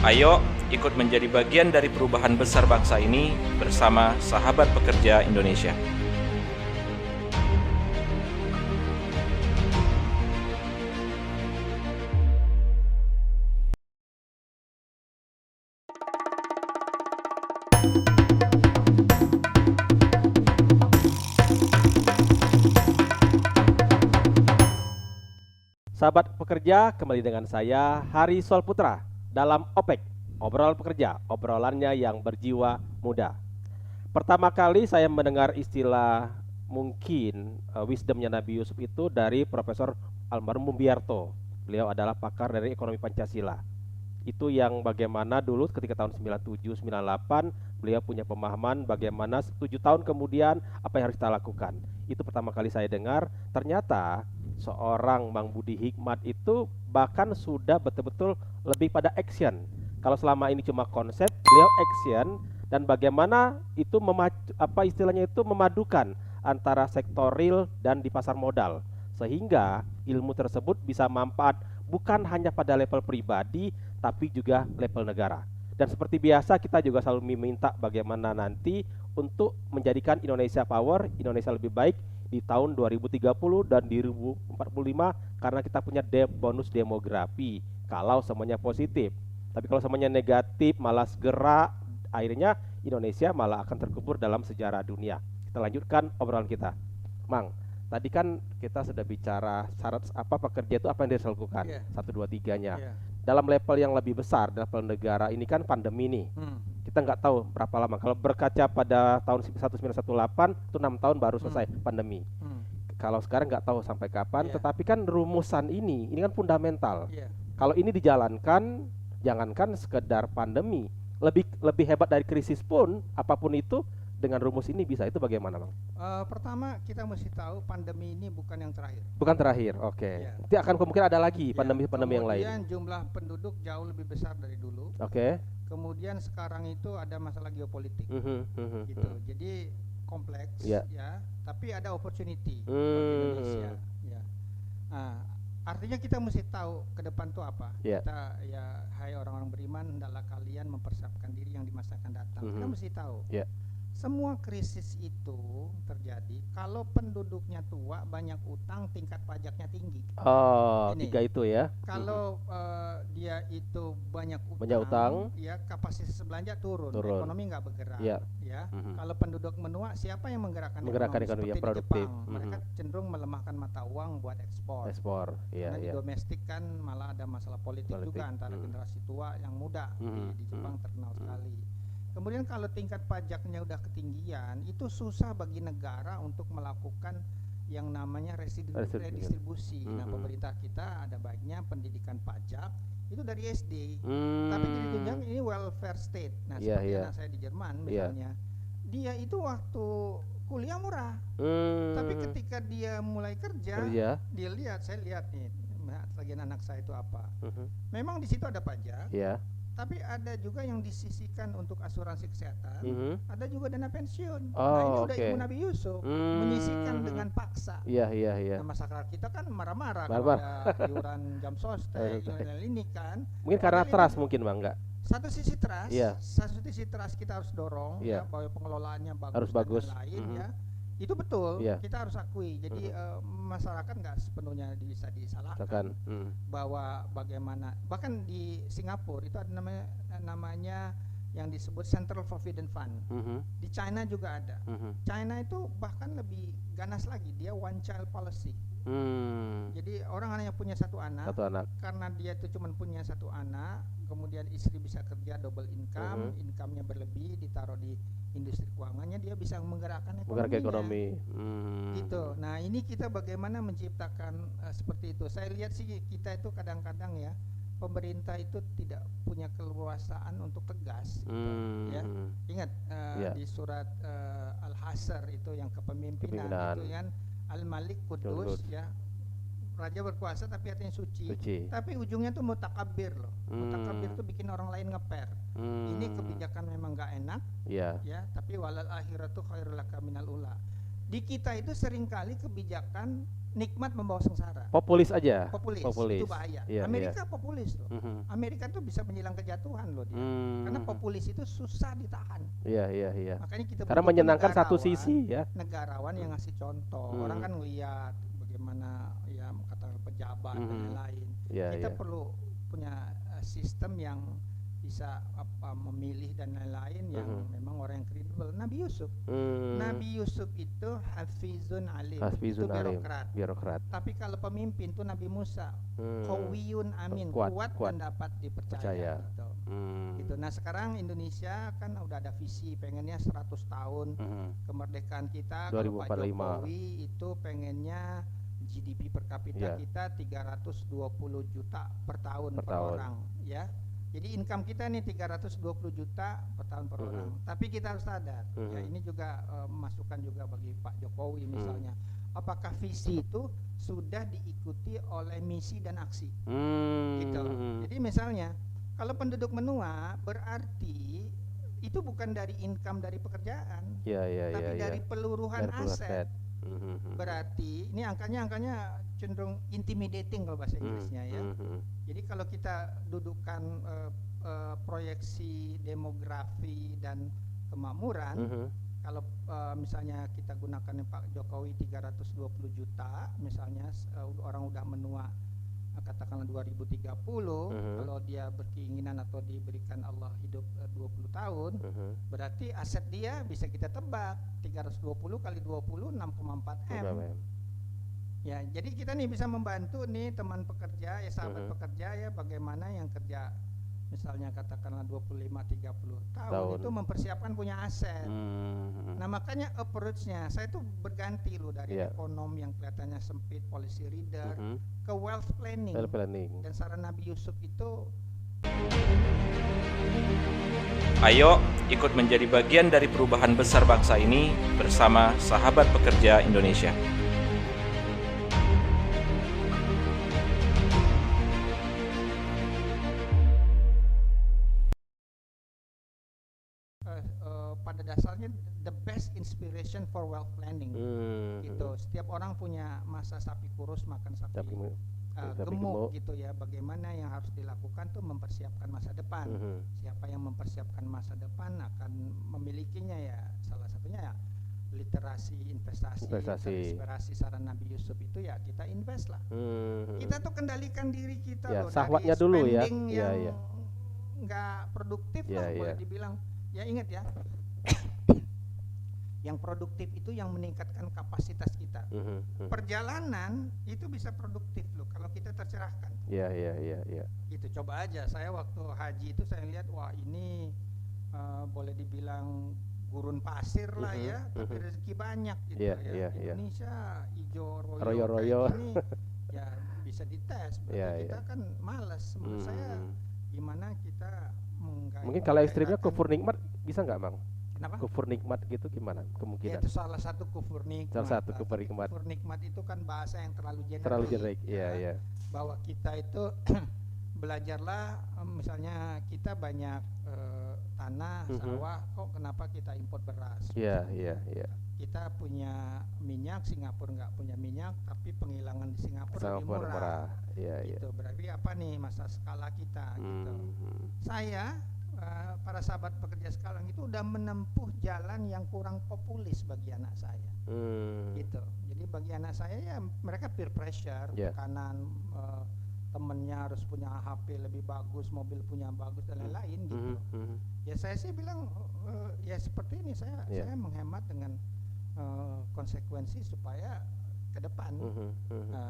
Ayo ikut menjadi bagian dari perubahan besar bangsa ini bersama Sahabat Pekerja Indonesia. Sahabat pekerja, kembali dengan saya Hari Solputra dalam OPEK, obrolan pekerja, obrolannya yang berjiwa muda. Pertama kali saya mendengar istilah mungkin wisdomnya Nabi Yusuf itu dari Profesor almarhum Bumbiarto. Beliau adalah pakar dari ekonomi Pancasila. Itu yang bagaimana dulu ketika tahun 97, 98 beliau punya pemahaman bagaimana 7 tahun kemudian apa yang harus kita lakukan. Itu pertama kali saya dengar, ternyata seorang Bang Budi Hikmat itu bahkan sudah betul-betul lebih pada action. Kalau selama ini cuma konsep, beliau action dan bagaimana itu apa istilahnya itu memadukan antara sektor real dan di pasar modal sehingga ilmu tersebut bisa manfaat bukan hanya pada level pribadi tapi juga level negara. Dan seperti biasa kita juga selalu meminta bagaimana nanti untuk menjadikan Indonesia Power, Indonesia lebih baik di tahun 2030 dan 2045 karena kita punya bonus demografi kalau semuanya positif. Tapi kalau semuanya negatif malah segera akhirnya Indonesia malah akan terkubur dalam sejarah dunia. Kita lanjutkan obrolan kita. Mang, tadi kan kita sudah bicara syarat apa pekerja itu apa yang harus dilakukan. Iya. Satu dua tiganya. Iya. Dalam level yang lebih besar, level negara ini kan pandemi nih. Kita nggak tahu berapa lama. Kalau berkaca pada tahun 1918 itu 6 tahun baru selesai pandemi. Kalau sekarang nggak tahu sampai kapan. Iya. Tetapi kan rumusan ini kan fundamental. Iya. Kalau ini dijalankan, jangankan sekedar pandemi, lebih hebat dari krisis pun, apapun itu dengan rumus ini bisa. Itu bagaimana, Bang? Pertama kita mesti tahu pandemi ini bukan yang terakhir. Bukan terakhir, oke. Iya. Nanti akan kemungkinan ada lagi Ya, pandemi-pandemi yang lain. Kemudian jumlah penduduk jauh lebih besar dari dulu. Oke. Kemudian sekarang itu ada masalah geopolitik, gitu. Jadi kompleks, Iya. ya. Tapi ada opportunity bagi Hmm. Indonesia. Ya. Nah, artinya kita mesti tahu ke depan tuh apa. Iya. Kita ya, hai orang-orang beriman, hendaklah kalian mempersiapkan diri yang di masa akan datang. Kita mesti tahu. Iya. Semua krisis itu terjadi kalau penduduknya tua, banyak utang, tingkat pajaknya tinggi. Oh, Ini. tiga itu ya. Kalau dia itu banyak Banyak utang. ya kapasitas belanja turun. Turun. Ekonomi nggak bergerak. Iya. Ya. Kalau penduduk menua, siapa yang menggerakkan Menggerakkan ekonomi yang Seperti di produktif. Jepang, mereka cenderung melemahkan mata uang buat ekspor. Ekspor. Iya, Karena di iya. domestik kan malah ada masalah politik juga antara generasi tua yang muda. Di Jepang terkenal sekali. Kemudian kalau tingkat pajaknya udah ketinggian, itu susah bagi negara untuk melakukan yang namanya redistribusi. Nah, pemerintah kita ada baiknya pendidikan pajak itu dari SD. Tapi ditunjang ini welfare state. Nah, seperti anak saya di Jerman misalnya, dia itu waktu kuliah murah. Tapi ketika dia mulai kerja, dia lihat, saya lihat nih, bagian anak saya itu apa. Memang di situ ada pajak. Iya. Tapi ada juga yang disisihkan untuk asuransi kesehatan, ada juga dana pensiun. Oh, nah ini udah oke. Ibu Nabi Yusuf menyisihkan dengan paksa. Iya, iya, iya. Nah, masyarakat kita kan marah-marah kalau Marah-marah. ada iuran jam sostek, iuran ini kan. Mungkin karena trust mungkin, Bang, enggak? Satu sisi trust, Iya. satu sisi trust kita harus dorong Iya. ya, bahwa pengelolaannya bagus, Harus dan bagus. lain ya. Itu betul, Iya. kita harus akui. Jadi masyarakat nggak sepenuhnya bisa disalahkan bahwa bagaimana, bahkan di Singapura itu ada namanya yang disebut Central Provident Fund. Di China juga ada. China itu bahkan lebih ganas lagi, dia one child policy. Jadi orang hanya punya satu anak. Karena dia itu cuma punya satu anak, kemudian istri bisa kerja double income, income-nya berlebih, ditaruh di industri keuangannya, dia bisa menggerakkan ekonomi. Gitu. Nah, ini kita bagaimana menciptakan seperti itu. Saya lihat sih kita itu kadang-kadang ya, pemerintah itu tidak punya keleluasaan untuk tegas. Ya. Ingat di surat Al-Hasr itu yang kepemimpinan itu kan, Al-Malik Kudus ya, raja berkuasa tapi artinya suci. Tapi ujungnya tuh mutakabir loh. Mutakabir tuh bikin orang lain ngeper. Ini kebijakan memang gak enak, ya, tapi walal akhiratu khairul laka minal ula. Di kita itu seringkali kebijakan nikmat membawa sengsara. Populis aja. Populis. Itu bahaya. Iya, Amerika populis loh. Amerika tuh bisa menjelang kejatuhan loh dia. Karena populis itu susah ditahan. Iya. Makanya kita karena menyenangkan satu sisi ya. Negarawan yang ngasih contoh. Orang kan ngelihat bagaimana ya kata pejabat dan lain-lain. Kita perlu punya sistem yang bisa memilih dan lain-lain yang memang orang yang kredibel. Nabi Yusuf itu hafizun alim, itu birokrat. Tapi kalau pemimpin itu Nabi Musa, qawiyun amin, kuat dan dapat dipercaya. Gitu. Nah sekarang Indonesia kan udah ada visi, pengennya 100 tahun kemerdekaan kita. Kalau Pak Jokowi itu pengennya GDP per kapita kita 320 juta per tahun per orang, ya. Jadi income kita nih 320 juta per tahun per orang. Tapi kita harus sadar, ya ini juga masukan juga bagi Pak Jokowi misalnya. Apakah visi itu sudah diikuti oleh misi dan aksi? Gitu. Jadi misalnya kalau penduduk menua berarti itu bukan dari income dari pekerjaan, tapi dari peluruhan aset. Berarti ini angkanya cenderung intimidating kalau bahasa Inggrisnya ya. Jadi kalau kita dudukkan proyeksi demografi dan kemakmuran, kalau misalnya kita gunakan Pak Jokowi 320 juta, misalnya orang udah menua katakanlah 2030, kalau dia berkeinginan atau diberikan Allah hidup 20 tahun, berarti aset dia bisa kita tebak 320 kali 20 6,4 M. Ya, jadi kita nih bisa membantu nih teman pekerja ya, sahabat pekerja ya, bagaimana yang kerja misalnya katakanlah 25-30 tahun itu mempersiapkan punya aset. Nah makanya approach-nya saya tuh berganti loh dari ekonom yang kelihatannya sempit, policy reader, ke wealth planning. Dan saran Nabi Yusuf itu, ayo ikut menjadi bagian dari perubahan besar bangsa ini bersama Sahabat Pekerja Indonesia. pada dasarnya the best inspiration for wealth planning. Gitu. Setiap orang punya masa sapi kurus makan sapi gemuk gitu ya. Bagaimana yang harus dilakukan tuh mempersiapkan masa depan. Siapa yang mempersiapkan masa depan akan memilikinya ya. Salah satunya ya literasi investasi. Inspirasi saran Nabi Yusuf itu ya kita invest lah. Kita tuh kendalikan diri kita loh syahwatnya dari dulu ya. spending yang nggak produktif lah boleh dibilang. Ya ingat ya, yang produktif itu yang meningkatkan kapasitas kita. Perjalanan itu bisa produktif loh kalau kita tercerahkan. Iya. Gitu, coba aja. Saya waktu haji itu saya lihat, wah ini boleh dibilang gurun pasir lah ya, tapi rezeki banyak gitu ya. Indonesia hijau royo ini ya bisa dites. Kita kan malas. Menurut saya gimana kita mungkin kalau ekstrimnya kufur nikmat bisa nggak Bang? Kenapa? Kufur nikmat gitu gimana kemungkinan? Ya, itu salah satu kufur nikmat. Kufur nikmat itu kan bahasa yang terlalu generik. Iya. Bahwa kita itu belajarlah, misalnya kita banyak tanah, sawah, kok kenapa kita impor beras? Iya. Kita punya minyak, Singapura nggak punya minyak, tapi penghilangan di Singapura lebih murah. Gitu. Berarti apa nih masa skala kita? Gitu. Saya para sahabat pekerja sekarang itu udah menempuh jalan yang kurang populis bagi anak saya. Gitu. Jadi bagi anak saya ya mereka peer pressure, tekanan temennya harus punya HP lebih bagus, mobil punya bagus dan lain-lain gitu. Ya saya sih bilang ya seperti ini saya menghemat dengan konsekuensi supaya ke depan.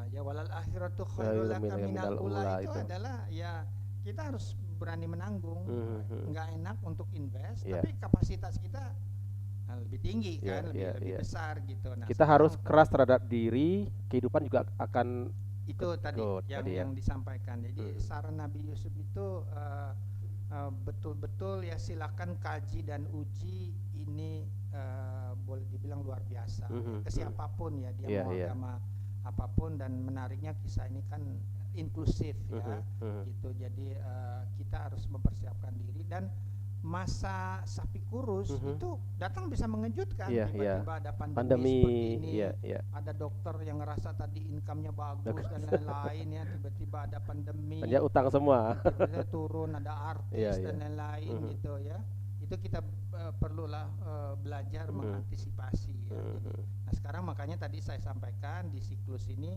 Ya walal akhiratu khairul laka minal ula itu adalah ya kita harus berani menanggung. Nggak enak untuk invest, tapi kapasitas kita lebih tinggi kan, lebih besar gitu. Nah, kita harus keras terhadap diri, kehidupan juga akan itu tadi yang disampaikan. Jadi saran Nabi Yusuf itu betul-betul ya silakan kaji dan uji ini, boleh dibilang luar biasa ke siapapun ya dia mau agama apapun. Dan menariknya kisah ini kan inklusif ya gitu. Jadi kita harus mempersiapkan diri dan masa sapi kurus itu datang bisa mengejutkan. Iya, Tiba-tiba ada pandemi Pandemi, seperti ini, iya. ada dokter yang ngerasa tadi income-nya bagus dan lain-lain ya, tiba-tiba ada pandemi, Dan dia utang semua. tiba-tiba turun, ada artis Iya, dan lain-lain gitu ya. Itu kita perlulah belajar mengantisipasi ya. Jadi, nah sekarang makanya tadi saya sampaikan di siklus ini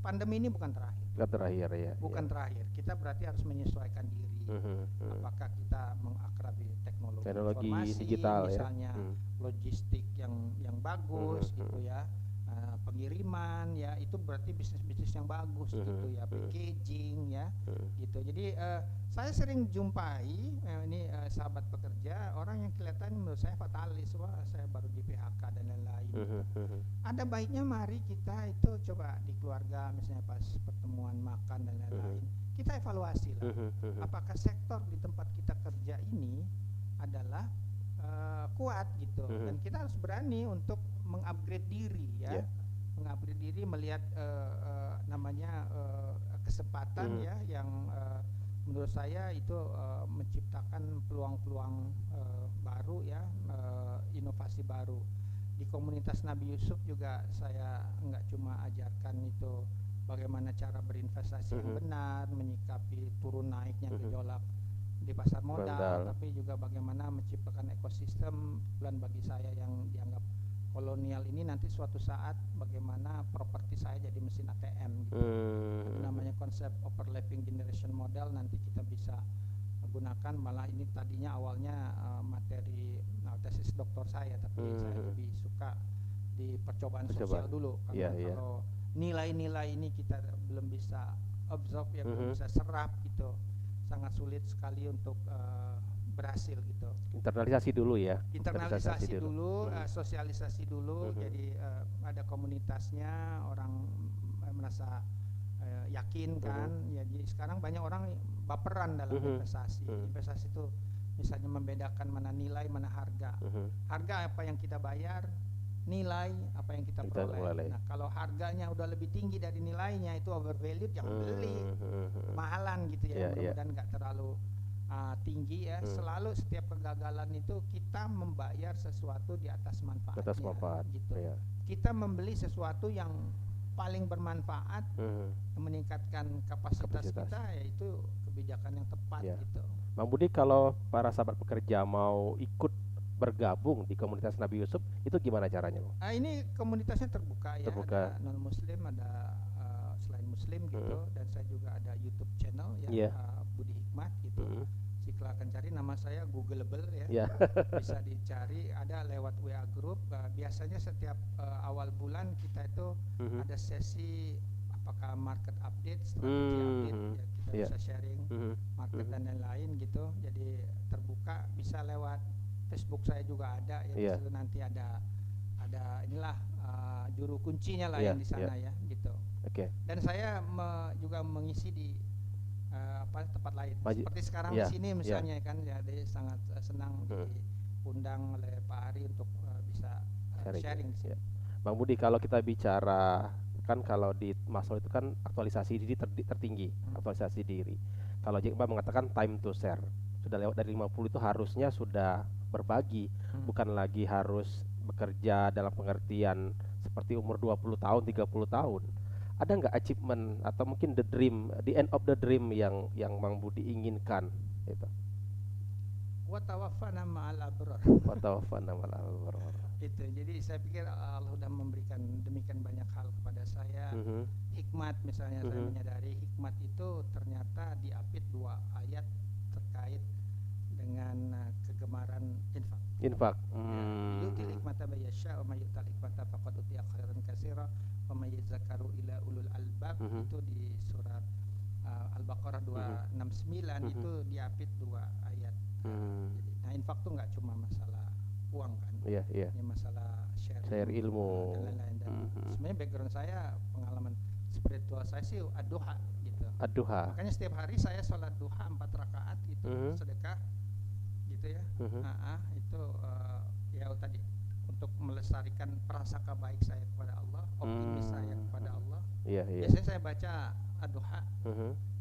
pandemi ini bukan terakhir. Bukan terakhir ya. Bukan terakhir. Kita berarti harus menyesuaikan diri. Apakah kita mengakrabi teknologi informasi, digital misalnya ya. logistik yang bagus gitu ya. Pengiriman ya, itu berarti bisnis-bisnis yang bagus gitu ya, packaging ya gitu. Jadi saya sering jumpai ini sahabat pekerja, orang yang kelihatan menurut saya fatalis, wah saya baru di PHK dan lain-lain. Ada baiknya mari kita itu coba di keluarga misalnya pas pertemuan makan dan lain-lain, kita evaluasi lah apakah sektor di tempat kita kerja ini adalah kuat gitu, dan kita harus berani untuk mengupgrade diri ya, mengupgrade diri melihat namanya kesempatan ya yang menurut saya itu menciptakan peluang-peluang baru ya, inovasi baru. Di komunitas Nabi Yusuf juga saya nggak cuma ajarkan itu bagaimana cara berinvestasi yang benar, menyikapi turun naiknya gejolak di pasar modal, tapi juga bagaimana menciptakan ekosistem. Dan bagi saya yang dianggap kolonial ini nanti suatu saat bagaimana properti saya jadi mesin ATM gitu. Namanya konsep overlapping generation model, nanti kita bisa gunakan. Malah ini tadinya awalnya materi tesis doktor saya, tapi saya lebih suka di percobaan sosial dulu karena kalau nilai-nilai ini kita belum bisa absorb ya, belum bisa serap gitu, sangat sulit sekali untuk berhasil gitu. Internalisasi dulu ya. Internalisasi dulu, sosialisasi dulu. Jadi ada komunitasnya, orang merasa yakin kan. Jadi sekarang banyak orang baperan dalam investasi. Investasi itu misalnya membedakan mana nilai, mana harga. Harga apa yang kita bayar, nilai apa yang kita peroleh. Nah, kalau harganya udah lebih tinggi dari nilainya, itu overvalued, jangan beli. Mahalan gitu ya. Mudah-mudahan nggak terlalu tinggi ya. Selalu setiap kegagalan itu kita membayar sesuatu di atas manfaatnya. Gitu. Kita membeli sesuatu yang paling bermanfaat, meningkatkan kapasitas kita, yaitu kebijakan yang tepat gitu. Bang Budi, kalau para sahabat pekerja mau ikut bergabung di komunitas Nabi Yusuf, itu gimana caranya, Bang? Ini komunitasnya terbuka ya, ada non muslim, ada selain muslim gitu, dan saya juga ada YouTube channel ya, Budi Hikmat gitu. Silakan cari, nama saya googleable ya. Bisa dicari, ada lewat WA group. Biasanya setiap awal bulan kita itu ada sesi apakah market update, strategi update ya, kita bisa sharing market dan lain-lain gitu. Jadi terbuka, bisa lewat Facebook saya juga ada ya. Di situ nanti ada inilah juru kuncinya lah yang di sana ya gitu. Dan saya juga mengisi di tempat lain seperti sekarang di sini misalnya kan, jadi sangat senang diundang oleh Pak Ari untuk bisa sharing di sini. Bang Budi, kalau kita bicara kan kalau di Maslow itu kan aktualisasi diri tertinggi, aktualisasi diri. Kalau Jack Ma mengatakan time to share, sudah lewat dari 50 itu harusnya sudah berbagi, bukan lagi harus bekerja dalam pengertian seperti umur 20 tahun, 30 tahun. Ada nggak achievement atau mungkin the dream, the end of the dream yang Bang Budi inginkan itu? Wa tawaffana ma'al abrar. Wa tawaffana ma'al abrar. Itu. Jadi saya pikir Allah sudah memberikan demikian banyak hal kepada saya. Hikmat misalnya, saya menyadari hikmat itu ternyata diapit 2 ayat terkait dengan kegemaran infak. Yu'til hikmata may yasha' wa may yu'tal hikmata faqad utiya khairan katsira wa may yadhakkaru ila ulul albab. Itu di surat Al-Baqarah 269 itu diapit 2 ayat. Jadi, nah infak tuh nggak cuma masalah uang kan, ini masalah share ilmu dan lain-lain. Dan sebenarnya background saya, pengalaman spiritual saya sih ad-duha gitu. Ad-duha. Makanya setiap hari saya sholat duha 4 rakaat gitu, sedekah gitu ya. Itu ya tadi untuk melestarikan prasangka baik saya kepada Allah, optimis saya kepada Allah. Biasanya saya baca ad-duha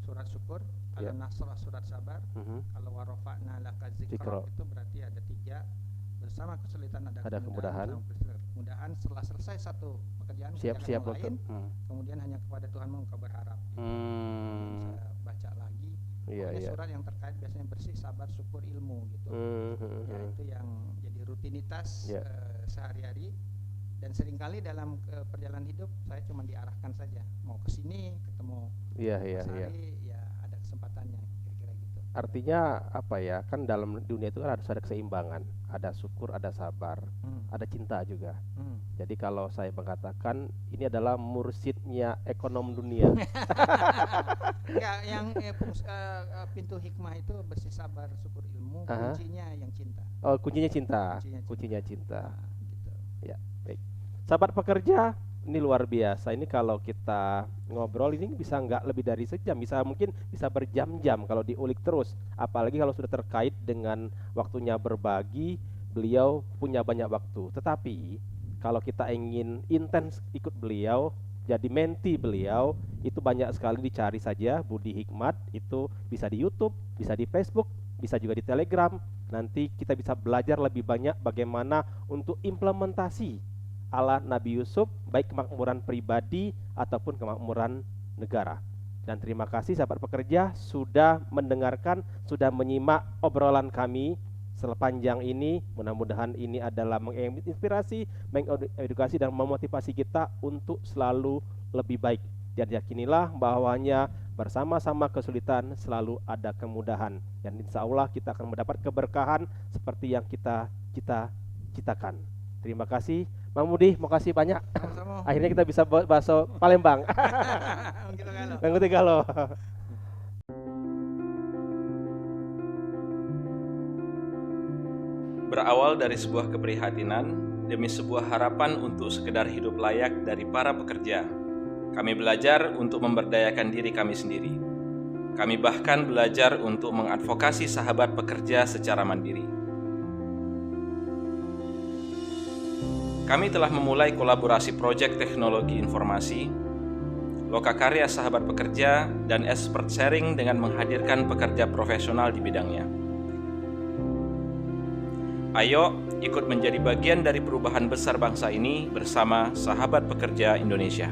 surat syukur, Ya. al-nasrah surat sabar, kalau warafa'na laka Zikra. dzikra itu berarti ada 3, bersama kesulitan ada kemudahan. bersama kemudahan. Setelah selesai satu pekerjaan Siap-siap kerjakan yang untuk lain, kemudian hanya kepada Tuhanmu engkau berharap. Saya baca lagi. Iya, Pokoknya iya. surat yang terkait biasanya bersih, sabar, syukur, ilmu gitu. Ya, itu yang jadi rutinitas Ya. sehari-hari. Dan seringkali dalam perjalanan hidup saya cuma diarahkan saja, mau ke sini ketemu Iya, Mas iya. Ari, ya ada kesempatannya, kira-kira gitu. Artinya apa ya? Kan dalam dunia itu kan harus ada keseimbangan, ada syukur, ada sabar, ada cinta juga. Jadi kalau saya mengatakan ini adalah mursyidnya ekonom dunia. Enggak, yang pintu hikmah itu bersih, sabar, syukur, ilmu, kuncinya yang cinta. Oh, kuncinya cinta. Kuncinya Cinta. Nah, gitu. Ya, baik. Sahabat pekerja, ini luar biasa. Ini kalau kita ngobrol ini bisa nggak lebih dari sejam, mungkin bisa berjam-jam kalau diulik terus. Apalagi kalau sudah terkait dengan waktunya berbagi, beliau punya banyak waktu. Tetapi kalau kita ingin intens ikut beliau, jadi menti beliau, itu banyak sekali, dicari saja Budi Hikmat, itu bisa di YouTube, bisa di Facebook, bisa juga di Telegram. Nanti kita bisa belajar lebih banyak bagaimana untuk implementasi ala Nabi Yusuf, baik kemakmuran pribadi ataupun kemakmuran negara. Dan terima kasih sahabat pekerja sudah mendengarkan, sudah menyimak obrolan kami sepanjang ini. Mudah-mudahan ini adalah menginspirasi, mengedukasi dan memotivasi kita untuk selalu lebih baik. Dan yakinilah bahwanya bersama-sama kesulitan selalu ada kemudahan. Dan insya Allah kita akan mendapat keberkahan seperti yang kita cita-citakan. Terima kasih. Mang Budi, makasih banyak. Sama-sama. Akhirnya kita bisa bakso Palembang. Bang Galo. Berawal dari sebuah keprihatinan demi sebuah harapan untuk sekedar hidup layak dari para pekerja, kami belajar untuk memberdayakan diri kami sendiri. Kami bahkan belajar untuk mengadvokasi sahabat pekerja secara mandiri. Kami telah memulai kolaborasi proyek teknologi informasi, lokakarya sahabat pekerja, dan expert sharing dengan menghadirkan pekerja profesional di bidangnya. Ayo ikut menjadi bagian dari perubahan besar bangsa ini bersama Sahabat Pekerja Indonesia.